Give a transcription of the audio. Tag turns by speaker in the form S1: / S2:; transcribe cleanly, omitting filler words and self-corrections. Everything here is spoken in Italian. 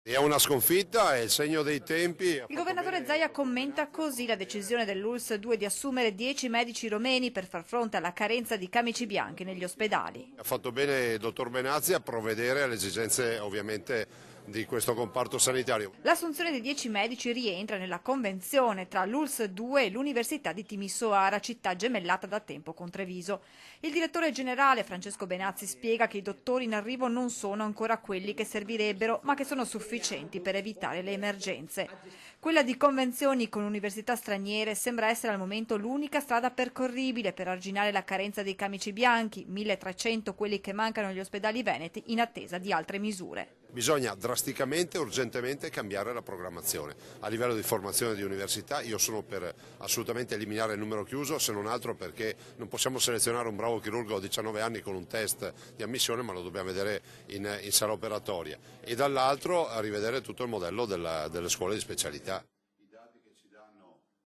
S1: È una sconfitta, è il segno dei tempi.
S2: Il governatore Zaia commenta così la decisione dell'ULSS 2 di assumere 10 medici romeni per far fronte alla carenza di camici bianchi negli ospedali.
S1: Ha fatto bene il dottor Benazzi a provvedere alle esigenze ovviamente di questo comparto sanitario.
S2: L'assunzione di 10 medici rientra nella convenzione tra l'ULSS 2 e l'Università di Timisoara, città gemellata da tempo con Treviso. Il direttore generale Francesco Benazzi spiega che i dottori in arrivo non sono ancora quelli che servirebbero, ma che sono sufficienti per evitare le emergenze. Quella di convenzioni con università straniere sembra essere al momento l'unica strada percorribile per arginare la carenza dei camici bianchi, 1300 quelli che mancano agli ospedali veneti in attesa di altre misure.
S1: Bisogna drasticamente, urgentemente cambiare la programmazione. A livello di formazione di università io sono per assolutamente eliminare il numero chiuso, se non altro perché non possiamo selezionare un bravo chirurgo a 19 anni con un test di ammissione, ma lo dobbiamo vedere in sala operatoria. E dall'altro a rivedere tutto il modello delle scuole di specialità.